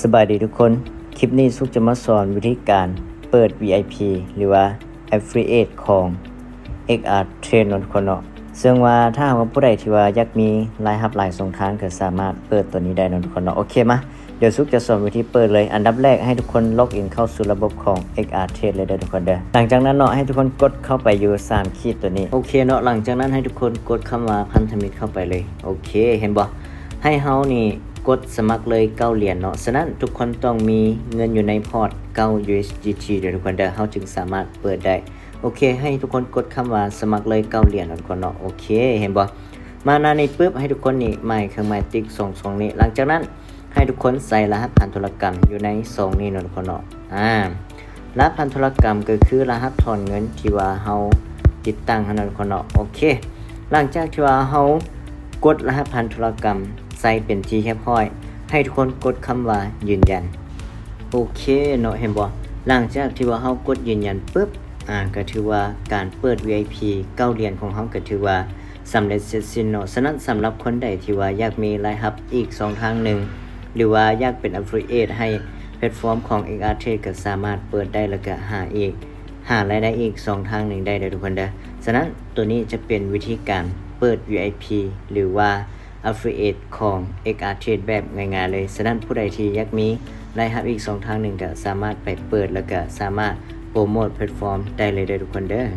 สบายดีทุกคน คลิปนี้ซุกจะมาสอนวิธีการเปิด VIP หรือว่า Affiliate ของ XR Trade ทุกคนเนาะซึ่งว่าถ้าหากว่าผู้ใดที่ว่าอยากมีรายรับหลายช่องทางก็สามารถเปิดตัวนี้ได้ทุกคนเนาะโอเคมาเดี๋ยวซุกจะสอนวิธีเปิดเลยอันดับแรกให้ทุกคนล็อกอินเข้าสู่ระบบของ XR Trade เลยทุกคนเด้อหลังจากนั้นเนาะให้ทุกคนกดเข้าไปอยู่3ขีดตัวนี้โอเคเนาะหลังจากนั้นให้ทุกคนกดคำว่าพันธมิตรเข้าไปเลยโอเคเห็นบ่ให้เฮานี่กดสมัครเลย9เหรียญเนาะฉะนั้นทุกคนต้องมีเงินอยู่ในพอร์ต9 USDT เดี๋ยวทุกคนเด้อเฮาจึงสามารถเปิดได้โอเคให้ทุกคนกดคำว่าสมัครเลย9เหรียญทุกคนเนาะโอเคเห็นบ่มาหน้านี้ปึ๊บให้ทุกคนนี่หมายเครื่องหมายติ๊ก2นี้หลังจากนั้นให้ทุกคนใส่รหัสพันธุรกรรมอยู่ใน2นี้เนาะทุกคนเนาะรหัสพันธุรกรรมก็คือรหัสถอนเงินที่ว่าเฮาติดตั้งให้ทุกคนเนาะโอเคหลังจากที่ว่าเฮากดรหัสพันธุรกรรมใส่เป็นที่เรียบร้อยให้ทุกคนกดคำว่ายืนยันโอเคเนาะเห็นบ่หลังจากที่ว่าเฮากดยืนยันปึ๊บก็ถือว่าการเปิด VIP 9เหรียญของเฮาก็ถือว่าสำเร็จเสร็จสิ้นเนาะฉะนั้นสำหรับคนใดที่ว่าอยากมีรายรับอีก2ทางหนึ่งหรือว่าอยากเป็น Affiliate ให้แพลตฟอร์มของ XR Trade ก็สามารถเปิดได้แล้วก็หารายได้อีก2ทางหนึ่งได้เลยทุกคนเด้อฉะนั้นตัวนี้จะเป็นวิธีการเปิด VIP หรือว่า Affiliate ของ XR Trade แบบง่ายๆเลยฉะนั้นผู้ใดที่อยากมีรายรับอีก2ทางหนึ่งก็สามารถไปเปิดแล้วก็สามารถโปรโมทแพลตฟอร์มได้เลยทุกคนเด้อ